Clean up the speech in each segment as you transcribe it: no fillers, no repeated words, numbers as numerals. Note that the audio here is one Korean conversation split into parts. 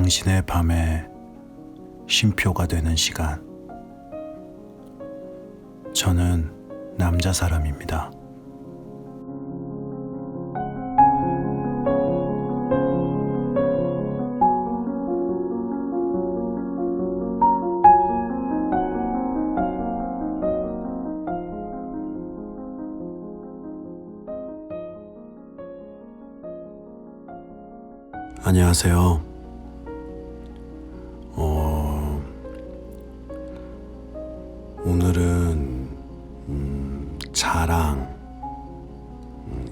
당신의 밤에 쉼표가 되는 시간. 저는 남자 사람입니다. 안녕하세요. 오늘은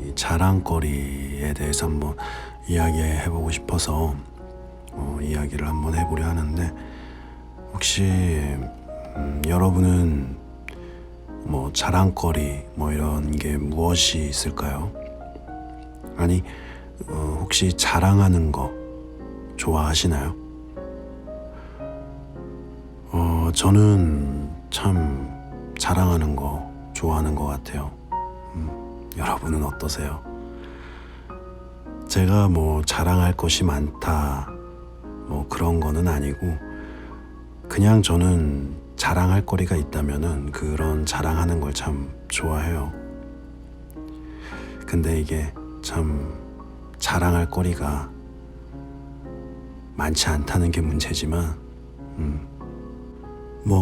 이 자랑거리에 대해서 한번 이야기해보고 싶어서 이야기를 한번 해보려 하는데, 혹시 여러분은 자랑거리 이런 게 무엇이 있을까요? 아니, 혹시 자랑하는 거 좋아하시나요? 저는 참 자랑하는 거 좋아하는 것 같아요. 여러분은 어떠세요? 제가 자랑할 것이 많다 그런 거는 아니고, 그냥 저는 자랑할 거리가 있다면은 그런 자랑하는 걸 참 좋아해요. 근데 이게 참 자랑할 거리가 많지 않다는 게 문제지만,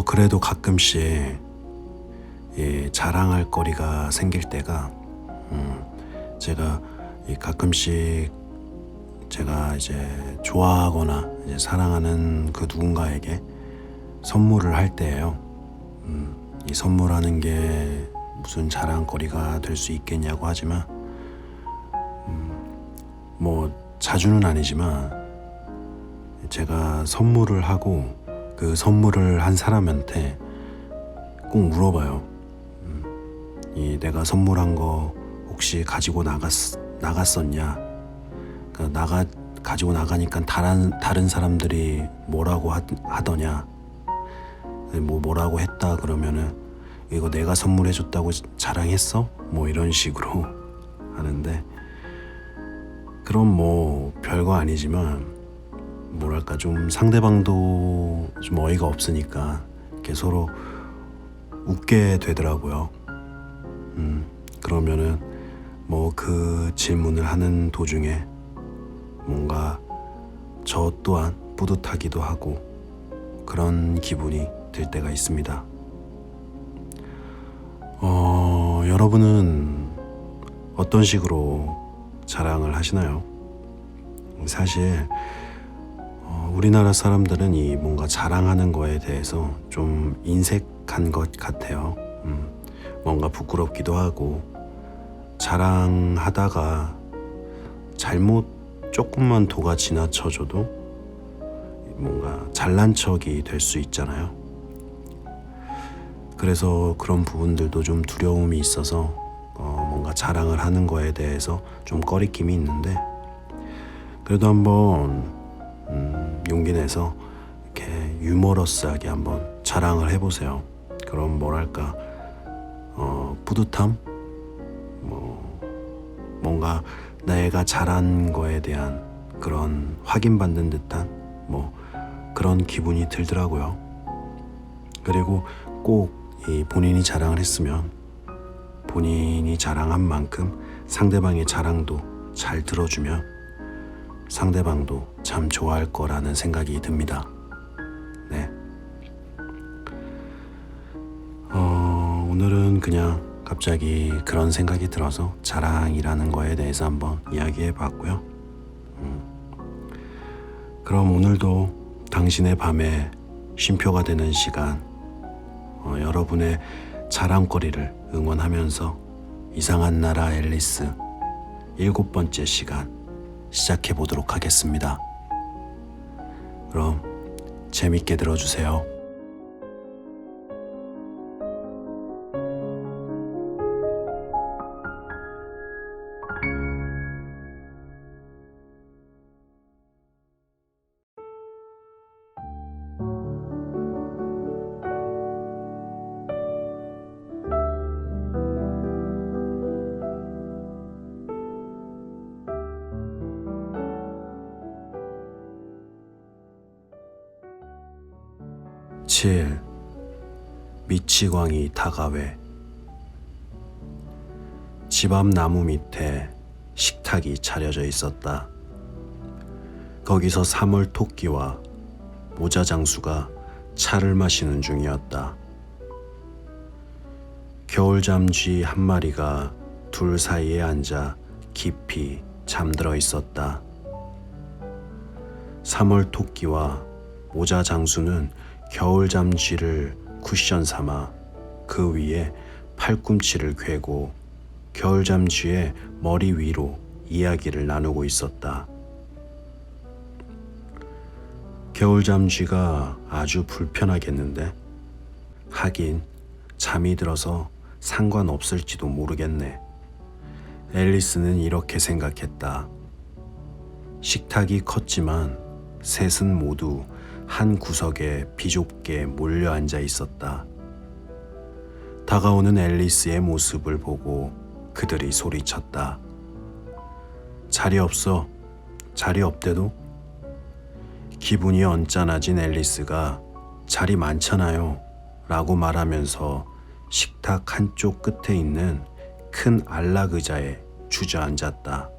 그래도 가끔씩 자랑할 거리가 생길 때가, 제가 가끔씩 제가 이제 좋아하거나 이제 사랑하는 그 누군가에게 선물을 할 때예요. 이 선물하는 게 무슨 자랑거리가 될 수 있겠냐고 하지만, 자주는 아니지만 제가 선물을 하고 그 선물을 한 사람한테 꼭 물어봐요. 내가 선물한 거 혹시 가지고 나갔었냐? 가지고 나가니까 다른 사람들이 뭐라고 하더냐? 뭐라고 했다 그러면은 이거 내가 선물해줬다고 자랑했어? 이런 식으로 하는데, 그럼 별거 아니지만 뭐랄까 좀 상대방도 좀 어이가 없으니까 이렇게 서로 웃게 되더라고요. 그러면은 그 질문을 하는 도중에 뭔가 저 또한 뿌듯하기도 하고 그런 기분이 들 때가 있습니다. 여러분은 어떤 식으로 자랑을 하시나요? 사실 우리나라 사람들은 이 뭔가 자랑하는 거에 대해서 좀 인색한 것 같아요. 뭔가 부끄럽기도 하고, 자랑하다가 잘못 조금만 도가 지나쳐줘도 뭔가 잘난 척이 될 수 있잖아요. 그래서 그런 부분들도 좀 두려움이 있어서 뭔가 자랑을 하는 거에 대해서 좀 꺼리낌이 있는데, 그래도 한번 용기 내서 이렇게 유머러스하게 한번 자랑을 해보세요. 그럼 뭐랄까 뿌듯함? 뭔가 내가 잘한 거에 대한 그런 확인받는 듯한 그런 기분이 들더라고요. 그리고 꼭 본인이 자랑을 했으면 본인이 자랑한 만큼 상대방의 자랑도 잘 들어주면 상대방도 참 좋아할 거라는 생각이 듭니다. 네. 오늘은 그냥 갑자기 그런 생각이 들어서 자랑이라는 거에 대해서 한번 이야기해 봤고요. 그럼 오늘도 당신의 밤에 쉼표가 되는 시간, 여러분의 자랑거리를 응원하면서 이상한 나라 앨리스 7번째 시간 시작해 보도록 하겠습니다. 그럼 재밌게 들어주세요. 7. 미치광이 다가외. 집 앞 나무 밑에 식탁이 차려져 있었다. 거기서 3월 토끼와 모자장수가 차를 마시는 중이었다. 겨울잠쥐 한 마리가 둘 사이에 앉아 깊이 잠들어 있었다. 3월 토끼와 모자장수는 겨울잠쥐를 쿠션 삼아 그 위에 팔꿈치를 괴고 겨울잠쥐의 머리 위로 이야기를 나누고 있었다. 겨울잠쥐가 아주 불편하겠는데? 하긴 잠이 들어서 상관없을지도 모르겠네. 앨리스는 이렇게 생각했다. 식탁이 컸지만 셋은 모두 한 구석에 비좁게 몰려 앉아 있었다. 다가오는 앨리스의 모습을 보고 그들이 소리쳤다. 자리 없어. 자리 없대도? 기분이 언짢아진 앨리스가 자리 많잖아요 라고 말하면서 식탁 한쪽 끝에 있는 큰 안락 의자에 주저앉았다.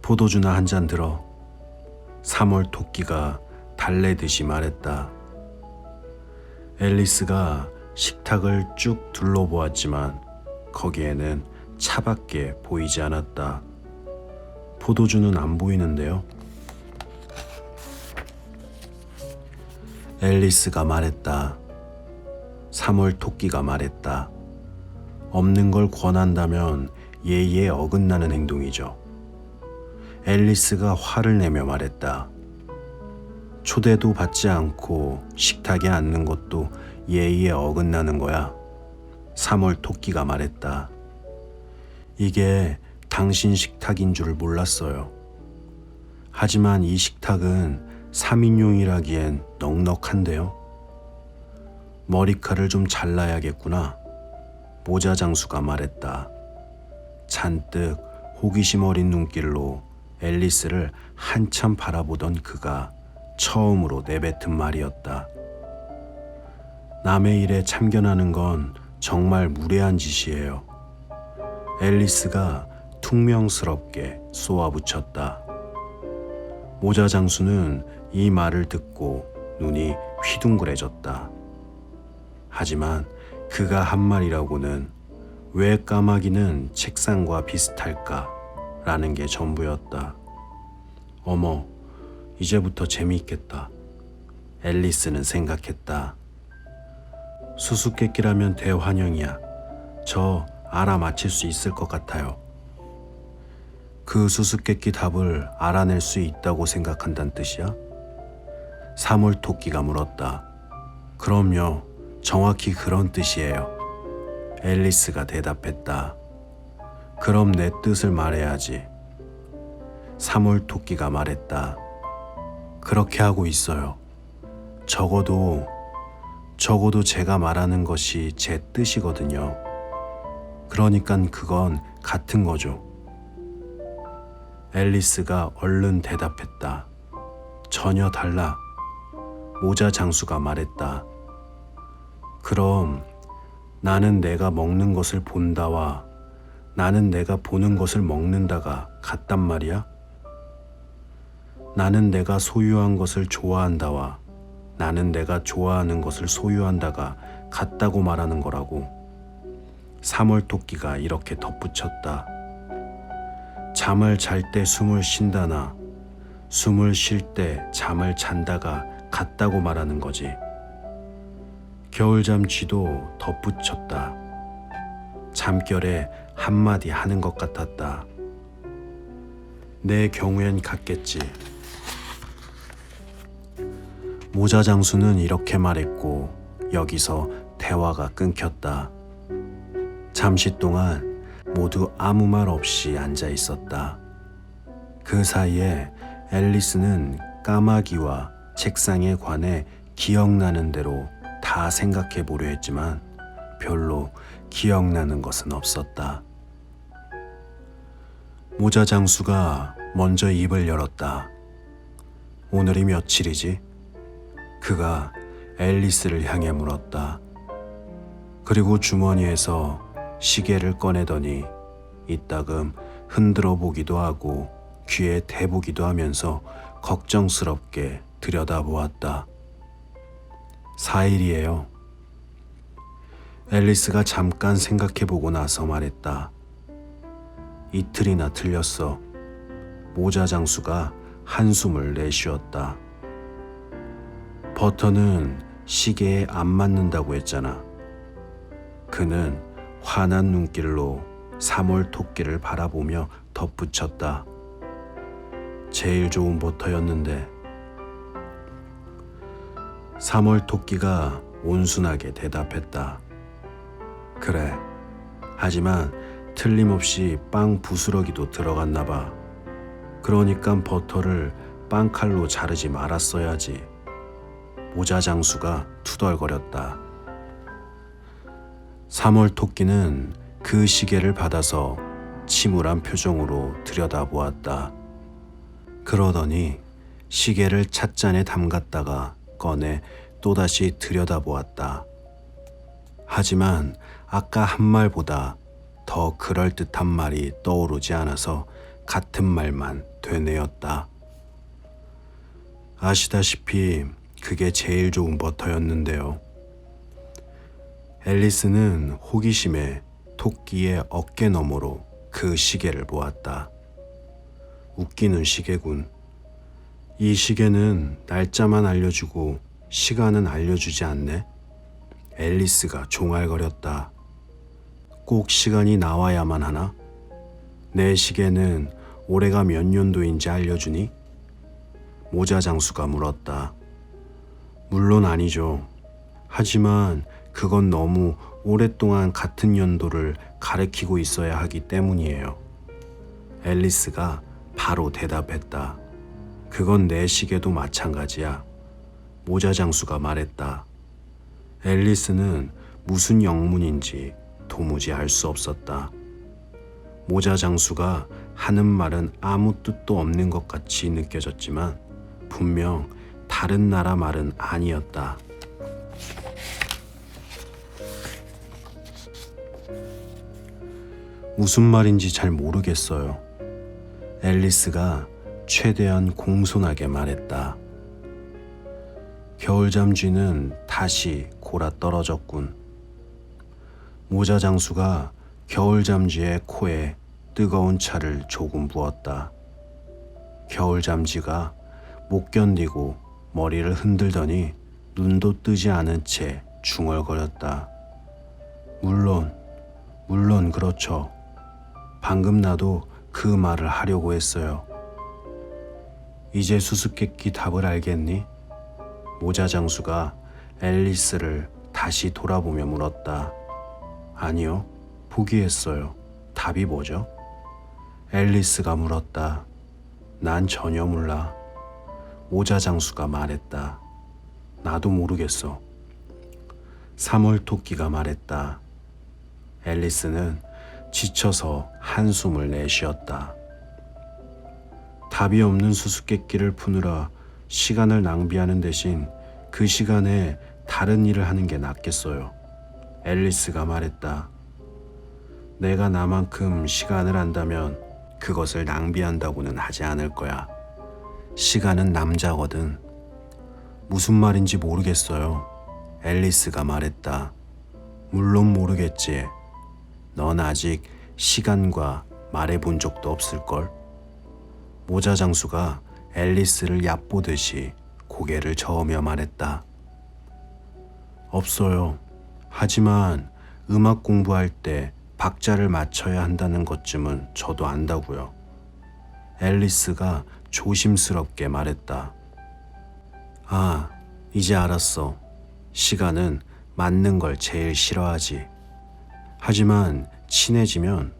포도주나 한 잔 들어. 3월 토끼가 달래듯이 말했다. 앨리스가 식탁을 쭉 둘러보았지만 거기에는 차밖에 보이지 않았다. 포도주는 안 보이는데요. 앨리스가 말했다. 3월 토끼가 말했다. 없는 걸 권한다면 예의에 어긋나는 행동이죠. 앨리스가 화를 내며 말했다. 초대도 받지 않고 식탁에 앉는 것도 예의에 어긋나는 거야. 3월 토끼가 말했다. 이게 당신 식탁인 줄 몰랐어요. 하지만 이 식탁은 3인용이라기엔 넉넉한데요. 머리칼을 좀 잘라야겠구나. 모자장수가 말했다. 잔뜩 호기심 어린 눈길로 앨리스를 한참 바라보던 그가 처음으로 내뱉은 말이었다. 남의 일에 참견하는 건 정말 무례한 짓이에요. 앨리스가 퉁명스럽게 쏘아붙였다. 모자장수는 이 말을 듣고 눈이 휘둥그레졌다. 하지만 그가 한 말이라고는 왜 까마귀는 책상과 비슷할까? 라는 게 전부였다. 어머, 이제부터 재미있겠다. 앨리스는 생각했다. 수수께끼라면 대환영이야. 저 알아맞힐 수 있을 것 같아요. 그 수수께끼 답을 알아낼 수 있다고 생각한다는 뜻이야? 3월 토끼가 물었다. 그럼요, 정확히 그런 뜻이에요. 앨리스가 대답했다. 그럼 내 뜻을 말해야지. 3월 토끼가 말했다. 그렇게 하고 있어요. 적어도 제가 말하는 것이 제 뜻이거든요. 그러니깐 그건 같은 거죠. 앨리스가 얼른 대답했다. 전혀 달라. 모자장수가 말했다. 그럼 나는 내가 먹는 것을 본다와 나는 내가 보는 것을 먹는다가 같단 말이야? 나는 내가 소유한 것을 좋아한다와 나는 내가 좋아하는 것을 소유한다가 같다고 말하는 거라고. 3월 토끼가 이렇게 덧붙였다. 잠을 잘 때 숨을 쉰다나 숨을 쉴 때 잠을 잔다가 같다고 말하는 거지. 겨울잠쥐도 덧붙였다. 잠결에 한마디 하는 것 같았다. 내 경우엔 같겠지. 모자장수는 이렇게 말했고 여기서 대화가 끊겼다. 잠시 동안 모두 아무 말 없이 앉아 있었다. 그 사이에 앨리스는 까마귀와 책상에 관해 기억나는 대로 다 생각해 보려 했지만 별로 기억나는 것은 없었다. 모자장수가 먼저 입을 열었다. 오늘이 며칠이지? 그가 앨리스를 향해 물었다. 그리고 주머니에서 시계를 꺼내더니 이따금 흔들어 보기도 하고 귀에 대보기도 하면서 걱정스럽게 들여다보았다. 4일이에요. 앨리스가 잠깐 생각해보고 나서 말했다. 이틀이나 틀렸어. 모자 장수가 한숨을 내쉬었다. 버터는 시계에 안 맞는다고 했잖아. 그는 환한 눈길로 3월 토끼를 바라보며 덧붙였다. 제일 좋은 버터였는데. 3월 토끼가 온순하게 대답했다. 그래. 하지만 틀림없이 빵 부스러기도 들어갔나 봐. 그러니까 버터를 빵칼로 자르지 말았어야지. 모자 장수가 투덜거렸다. 3월 토끼는 그 시계를 받아서 침울한 표정으로 들여다보았다. 그러더니 시계를 찻잔에 담갔다가 꺼내 또다시 들여다보았다. 하지만 아까 한 말보다 더 그럴듯한 말이 떠오르지 않아서 같은 말만 되뇌었다. 아시다시피 그게 제일 좋은 버터였는데요. 앨리스는 호기심에 토끼의 어깨 너머로 그 시계를 보았다. 웃기는 시계군. 이 시계는 날짜만 알려주고 시간은 알려주지 않네. 앨리스가 종알거렸다. 꼭 시간이 나와야만 하나? 내 시계는 올해가 몇 년도인지 알려주니? 모자 장수가 물었다. 물론 아니죠. 하지만 그건 너무 오랫동안 같은 연도를 가리키고 있어야 하기 때문이에요. 앨리스가 바로 대답했다. 그건 내 시계도 마찬가지야. 모자 장수가 말했다. 앨리스는 무슨 영문인지 도무지 알 수 없었다. 모자 장수가 하는 말은 아무 뜻도 없는 것 같이 느껴졌지만 분명 다른 나라 말은 아니었다. 무슨 말인지 잘 모르겠어요. 앨리스가 최대한 공손하게 말했다. 겨울잠쥐는 다시 골아 떨어졌군. 모자 장수가 겨울잠쥐의 코에 뜨거운 차를 조금 부었다. 겨울잠쥐가 못 견디고 머리를 흔들더니 눈도 뜨지 않은 채 중얼거렸다. 물론 그렇죠. 방금 나도 그 말을 하려고 했어요. 이제 수수께끼 답을 알겠니? 모자 장수가 앨리스를 다시 돌아보며 물었다. 아니요, 포기했어요. 답이 뭐죠? 앨리스가 물었다. 난 전혀 몰라. 모자 장수가 말했다. 나도 모르겠어. 3월 토끼가 말했다. 앨리스는 지쳐서 한숨을 내쉬었다. 답이 없는 수수께끼를 푸느라 시간을 낭비하는 대신 그 시간에 다른 일을 하는 게 낫겠어요. 앨리스가 말했다. 내가 나만큼 시간을 안다면 그것을 낭비한다고는 하지 않을 거야. 시간은 남자거든. 무슨 말인지 모르겠어요. 앨리스가 말했다. 물론 모르겠지. 넌 아직 시간과 말해본 적도 없을걸. 모자 장수가 앨리스를 얕보듯이 고개를 저으며 말했다. 없어요. 하지만 음악 공부할 때 박자를 맞춰야 한다는 것쯤은 저도 안다고요. 앨리스가 조심스럽게 말했다. 아, 이제 알았어. 시간은 맞는 걸 제일 싫어하지. 하지만 친해지면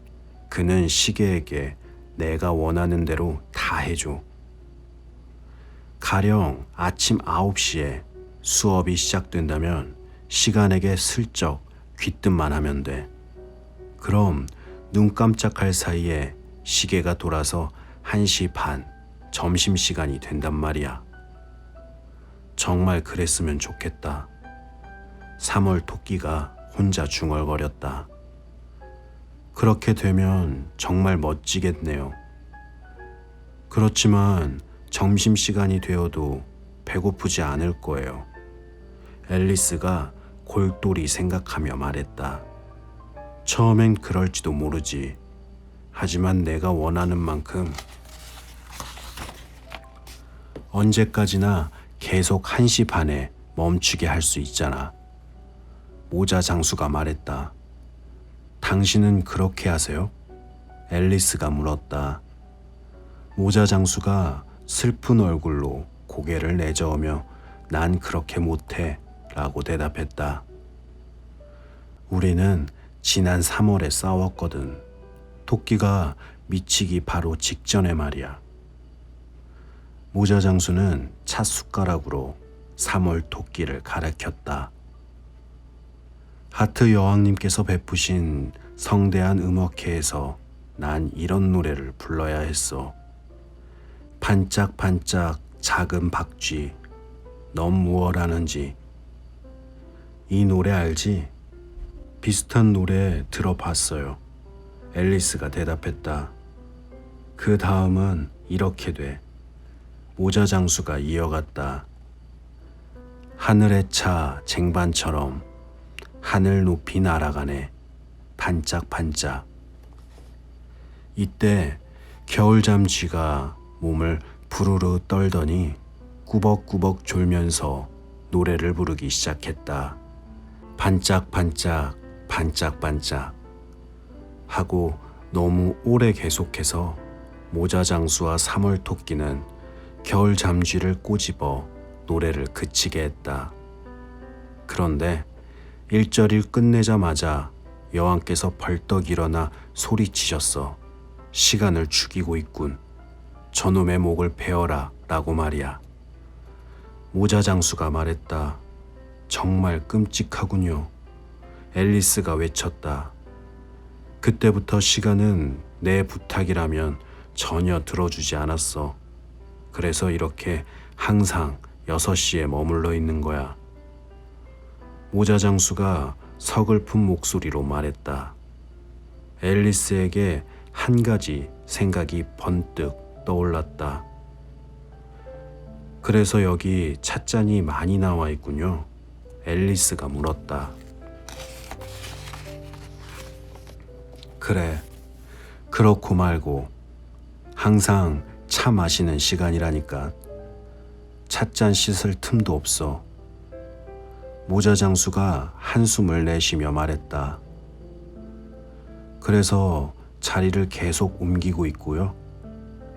그는 시계에게 내가 원하는 대로 다 해줘. 가령 아침 9시에 수업이 시작된다면 시간에게 슬쩍 귀뜸만 하면 돼. 그럼 눈 깜짝할 사이에 시계가 돌아서 1시 반, 점심시간이 된단 말이야. 정말 그랬으면 좋겠다. 3월 토끼가 혼자 중얼거렸다. 그렇게 되면 정말 멋지겠네요. 그렇지만 점심시간이 되어도 배고프지 않을 거예요. 앨리스가 골똘히 생각하며 말했다. 처음엔 그럴지도 모르지. 하지만 내가 원하는 만큼 언제까지나 계속 1시 반에 멈추게 할 수 있잖아. 모자 장수가 말했다. 당신은 그렇게 하세요? 앨리스가 물었다. 모자 장수가 슬픈 얼굴로 고개를 내저으며 난 그렇게 못해 라고 대답했다. 우리는 지난 3월에 싸웠거든. 토끼가 미치기 바로 직전에 말이야. 모자 장수는 찻숟가락으로 3월 토끼를 가리켰다. 하트 여왕님께서 베푸신 성대한 음악회에서 난 이런 노래를 불러야 했어. 반짝반짝 작은 박쥐, 넌 무얼 하는지. 이 노래 알지? 비슷한 노래 들어봤어요. 앨리스가 대답했다. 그 다음은 이렇게 돼. 모자 장수가 이어갔다. 하늘에 차 쟁반처럼 하늘 높이 날아가네. 반짝반짝. 이때 겨울잠쥐가 몸을 부르르 떨더니 꾸벅꾸벅 졸면서 노래를 부르기 시작했다. 반짝반짝 반짝반짝 하고 너무 오래 계속해서 모자 장수와 3월 토끼는 겨울 잠쥐를 꼬집어 노래를 그치게 했다. 그런데 1절을 끝내자마자 여왕께서 벌떡 일어나 소리치셨어. 시간을 죽이고 있군. 저놈의 목을 베어라 라고 말이야. 모자 장수가 말했다. 정말 끔찍하군요. 앨리스가 외쳤다. 그때부터 시간은 내 부탁이라면 전혀 들어주지 않았어. 그래서 이렇게 항상 6시에 머물러 있는 거야. 모자 장수가 서글픈 목소리로 말했다. 앨리스에게 한 가지 생각이 번뜩 떠올랐다. 그래서 여기 찻잔이 많이 나와 있군요. 앨리스가 물었다. 그래, 그렇고 말고 항상 차 마시는 시간이라니까. 찻잔 씻을 틈도 없어. 모자 장수가 한숨을 내쉬며 말했다. 그래서 자리를 계속 옮기고 있고요.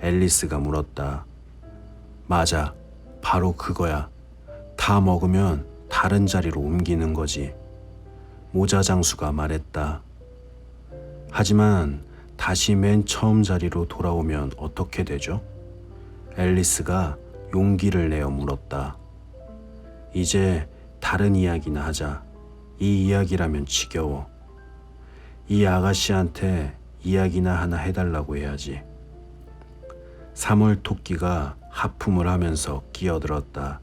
앨리스가 물었다. 맞아, 바로 그거야. 다 먹으면 다른 자리로 옮기는 거지. 모자 장수가 말했다. 하지만 다시 맨 처음 자리로 돌아오면 어떻게 되죠? 앨리스가 용기를 내어 물었다. 이제 다른 이야기나 하자. 이 이야기라면 지겨워. 이 아가씨한테 이야기나 하나 해달라고 해야지. 3월 토끼가 하품을 하면서 끼어들었다.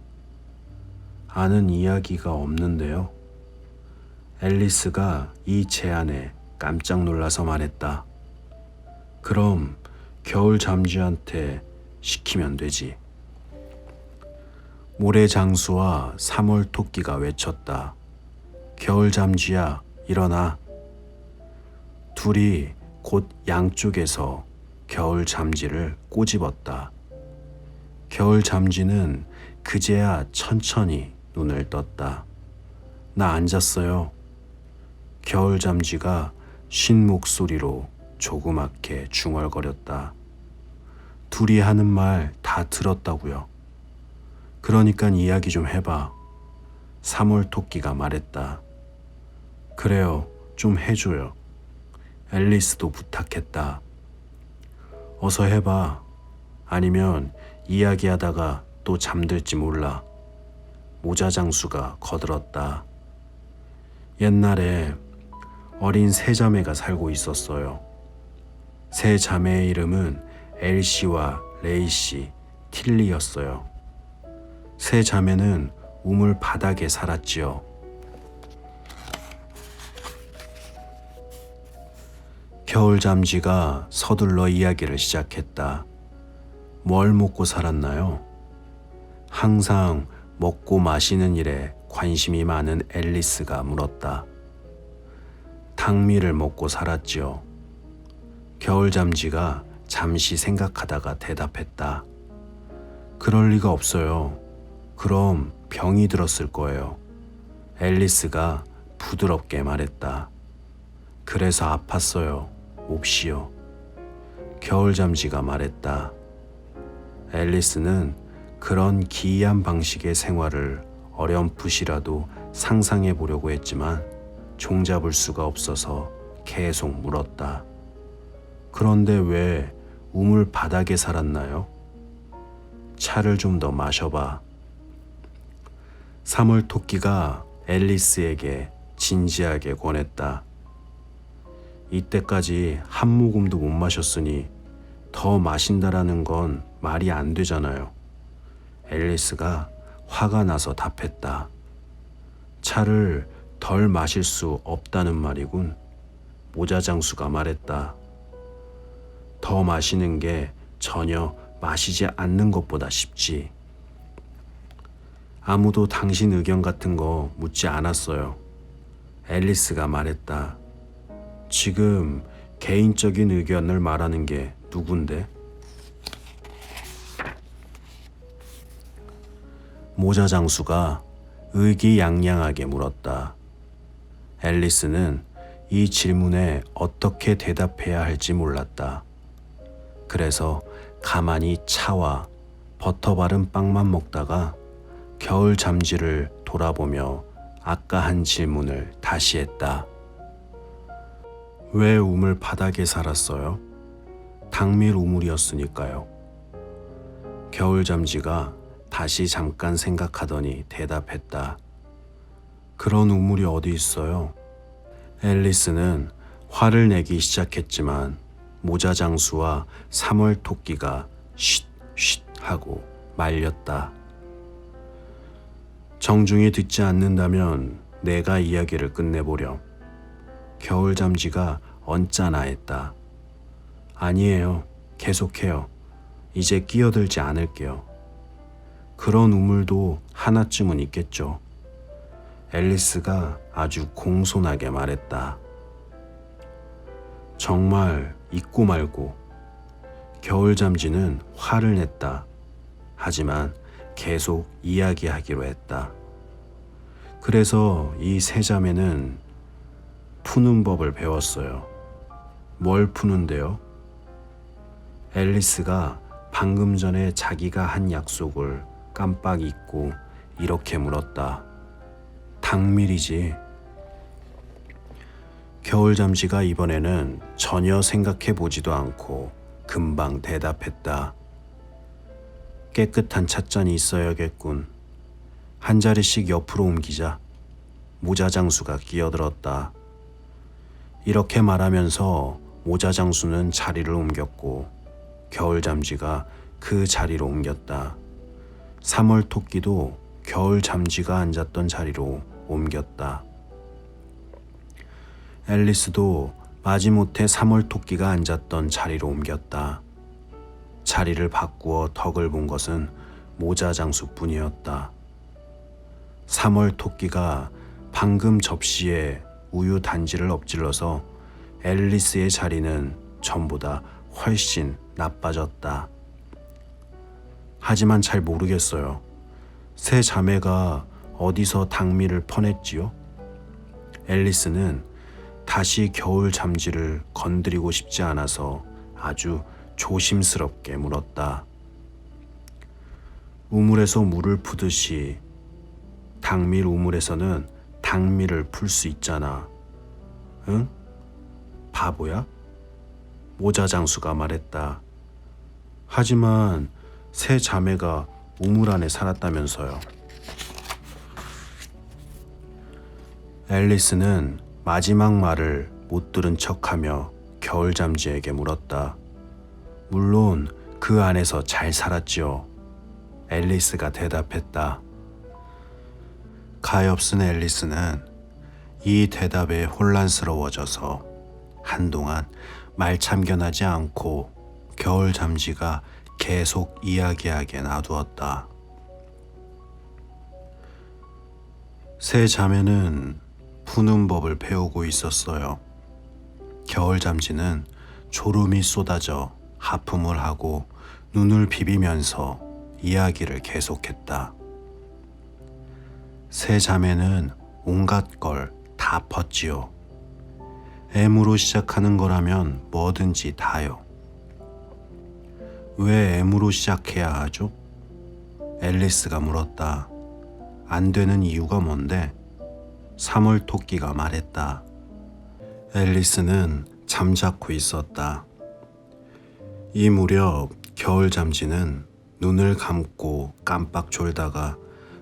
아는 이야기가 없는데요. 앨리스가 이 제안에 깜짝 놀라서 말했다. 그럼 겨울 잠쥐한테 시키면 되지. 모래 장수와 3월 토끼가 외쳤다. 겨울 잠쥐야, 일어나. 둘이 곧 양쪽에서 겨울 잠쥐를 꼬집었다. 겨울 잠쥐는 그제야 천천히 눈을 떴다. 나 앉았어요. 겨울 잠쥐가 쉰 목소리로 조그맣게 중얼거렸다. 둘이 하는 말 다 들었다고요. 그러니까 이야기 좀 해봐. 3월 토끼가 말했다. 그래요, 좀 해줘요. 앨리스도 부탁했다. 어서 해봐. 아니면 이야기하다가 또 잠들지 몰라. 모자 장수가 거들었다. 옛날에 어린 세 자매가 살고 있었어요. 세 자매의 이름은 엘씨와 레이씨, 틸리였어요. 세 자매는 우물 바닥에 살았지요. 겨울잠쥐가 서둘러 이야기를 시작했다. 뭘 먹고 살았나요? 항상 먹고 마시는 일에 관심이 많은 앨리스가 물었다. 닭미를 먹고 살았지요. 겨울잠쥐가 잠시 생각하다가 대답했다. 그럴 리가 없어요. 그럼 병이 들었을 거예요. 앨리스가 부드럽게 말했다. 그래서 아팠어요. 몹시요. 겨울잠쥐가 말했다. 앨리스는 그런 기이한 방식의 생활을 어렴풋이라도 상상해 보려고 했지만 종잡을 수가 없어서 계속 물었다. 그런데 왜 우물 바닥에 살았나요? 차를 좀 더 마셔봐. 3월 토끼가 앨리스에게 진지하게 권했다. 이때까지 한 모금도 못 마셨으니 더 마신다라는 건 말이 안 되잖아요. 앨리스가 화가 나서 답했다. 차를 덜 마실 수 없다는 말이군. 모자장수가 말했다. 더 마시는 게 전혀 마시지 않는 것보다 쉽지. 아무도 당신 의견 같은 거 묻지 않았어요. 앨리스가 말했다. 지금 개인적인 의견을 말하는 게 누군데? 모자장수가 의기양양하게 물었다. 앨리스는 이 질문에 어떻게 대답해야 할지 몰랐다. 그래서 가만히 차와 버터 바른 빵만 먹다가 겨울잠쥐를 돌아보며 아까 한 질문을 다시 했다. 왜 우물 바닥에 살았어요? 닭밀 우물이었으니까요. 겨울잠쥐가 다시 잠깐 생각하더니 대답했다. 그런 우물이 어디 있어요? 앨리스는 화를 내기 시작했지만 모자장수와 3월 토끼가 쉿쉿 하고 말렸다. 정중히 듣지 않는다면 내가 이야기를 끝내보렴. 겨울잠쥐가 언짢아 했다. 아니에요. 계속해요. 이제 끼어들지 않을게요. 그런 우물도 하나쯤은 있겠죠. 앨리스가 아주 공손하게 말했다. 정말 있고 말고. 겨울잠쥐는 화를 냈다. 하지만 계속 이야기하기로 했다. 그래서 이 세 자매는 푸는 법을 배웠어요. 뭘 푸는데요? 앨리스가 방금 전에 자기가 한 약속을 깜빡 잊고 이렇게 물었다. 닭밀이지. 겨울잠쥐가 이번에는 전혀 생각해 보지도 않고 금방 대답했다. 깨끗한 찻잔이 있어야겠군. 한 자리씩 옆으로 옮기자. 모자장수가 끼어들었다. 이렇게 말하면서 모자장수는 자리를 옮겼고 겨울잠쥐가 그 자리로 옮겼다. 3월 토끼도 겨울잠쥐가 앉았던 자리로 옮겼다. 앨리스도 마지못해 3월 토끼가 앉았던 자리로 옮겼다. 자리를 바꾸어 덕을 본 것은 모자장수뿐이었다. 3월 토끼가 방금 접시에 우유 단지를 엎질러서 앨리스의 자리는 전보다 훨씬 나빠졌다. 하지만 잘 모르겠어요. 세 자매가 어디서 닭미를 퍼냈지요? 앨리스는 다시 겨울잠쥐를 건드리고 싶지 않아서 아주 조심스럽게 물었다. 우물에서 물을 푸듯이 닭밀 우물에서는 닭밀을 풀 수 있잖아. 응? 바보야? 모자장수가 말했다. 하지만 세 자매가 우물 안에 살았다면서요. 앨리스는 마지막 말을 못 들은 척하며 겨울잠쥐에게 물었다. 물론 그 안에서 잘 살았지요. 앨리스가 대답했다. 가엾은 앨리스는 이 대답에 혼란스러워져서 한동안 말참견하지 않고 겨울 잠지가 계속 이야기하게 놔두었다. 세 자매는 푸는 법을 배우고 있었어요. 겨울 잠지는 졸음이 쏟아져 하품을 하고 눈을 비비면서 이야기를 계속했다. 세 자매는 온갖 걸 다 펐지요. M으로 시작하는 거라면 뭐든지 다요. 왜 M으로 시작해야 하죠? 앨리스가 물었다. 안 되는 이유가 뭔데? 3월 토끼가 말했다. 앨리스는 잠자코 있었다. 이 무렵 겨울 잠지는 눈을 감고 깜빡 졸다가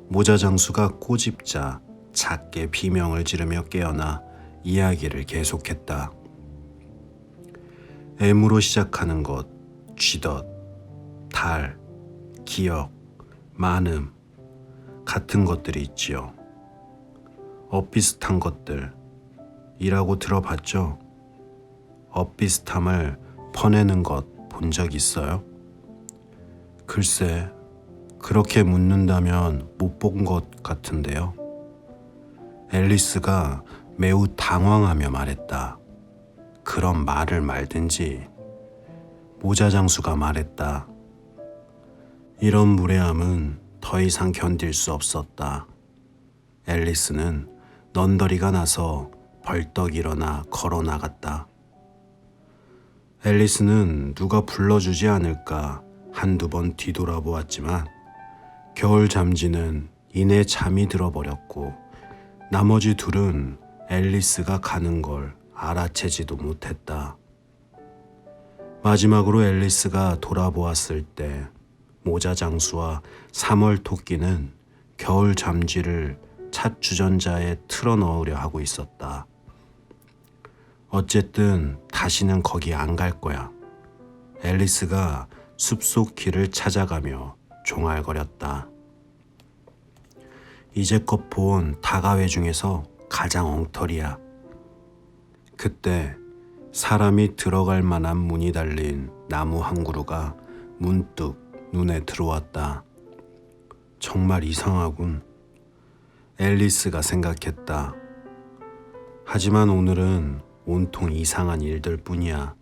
모자장수가 꼬집자 작게 비명을 지르며 깨어나 이야기를 계속했다. M으로 시작하는 것, 쥐덫, 달, 기억, 많음 같은 것들이 있지요. 엇비슷한 것들이라고 들어봤죠? 엇비슷함을 퍼내는 것 본 적 있어요? 글쎄, 그렇게 묻는다면 못 본 것 같은데요. 앨리스가 매우 당황하며 말했다. 그런 말을 말든지. 모자장수가 말했다. 이런 무례함은 더 이상 견딜 수 없었다. 앨리스는 넌더리가 나서 벌떡 일어나 걸어 나갔다. 앨리스는 누가 불러주지 않을까 한두 번 뒤돌아보았지만 겨울 잠지는 이내 잠이 들어버렸고 나머지 둘은 앨리스가 가는 걸 알아채지도 못했다. 마지막으로 앨리스가 돌아보았을 때 모자장수와 3월 토끼는 겨울 잠쥐를 찻 주전자에 틀어넣으려 하고 있었다. 어쨌든 다시는 거기 안 갈 거야. 앨리스가 숲속 길을 찾아가며 종알거렸다. 이제껏 본 다가회 중에서 가장 엉터리야. 그때 사람이 들어갈 만한 문이 달린 나무 한 그루가 문득 눈에 들어왔다. 정말 이상하군. 앨리스가 생각했다. 하지만 오늘은 온통 이상한 일들 뿐이야.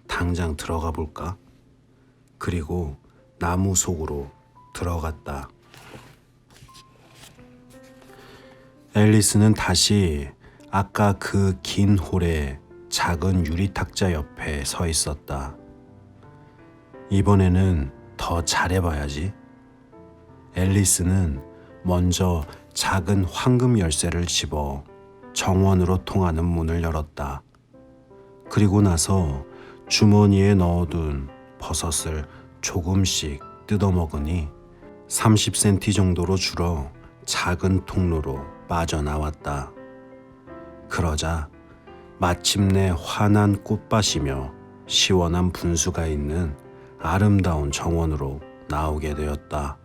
당장 들어가 볼까? 그리고 나무 속으로 들어갔다. 앨리스는 다시 아까 그 긴 홀에 작은 유리탁자 옆에 서 있었다. 이번에는 더 잘해봐야지. 앨리스는 먼저 작은 황금 열쇠를 집어 정원으로 통하는 문을 열었다. 그리고 나서 주머니에 넣어둔 버섯을 조금씩 뜯어먹으니 30cm 정도로 줄어 작은 통로로 빠져나왔다. 그러자 마침내 환한 꽃밭이며 시원한 분수가 있는 아름다운 정원으로 나오게 되었다.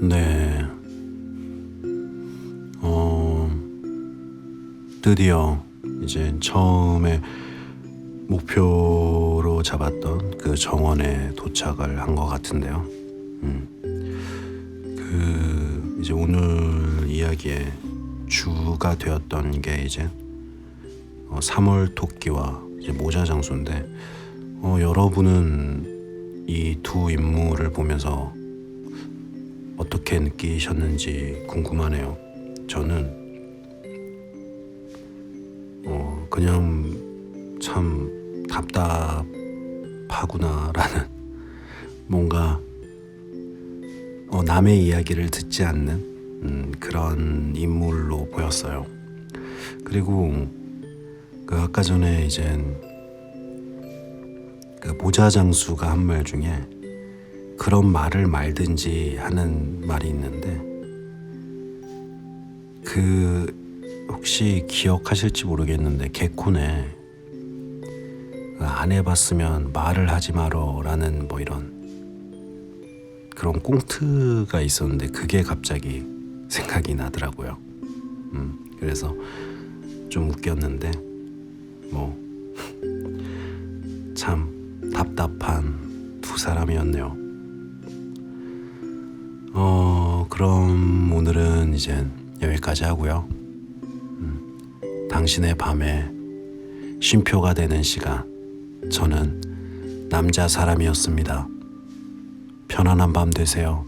네. 드디어 이제 처음에 목표로 잡았던 그 정원에 도착을 한 것 같은데요. 이제 오늘 이야기의 주가 되었던 게 이제 3월 토끼와 이제 모자장수인데 여러분은 이 두 인물을 보면서 어떻게 느끼셨는지 궁금하네요. 저는 그냥 참 답답하구나라는 뭔가 남의 이야기를 듣지 않는 그런 인물로 보였어요. 그리고 그 아까 전에 이젠 그 모자장수가 한 말 중에 그런 말을 말든지 하는 말이 있는데, 그 혹시 기억하실지 모르겠는데 개콘에 그 안 해봤으면 말을 하지 마러라는 뭐 이런 그런 꽁트가 있었는데 그게 갑자기 생각이 나더라고요. 그래서 좀 웃겼는데 뭐 참 답답한 두 사람이었네요. 그럼 오늘은 이제 여기까지 하고요. 당신의 밤에 쉼표가 되는 시간, 저는 남자 사람이었습니다. 편안한 밤 되세요.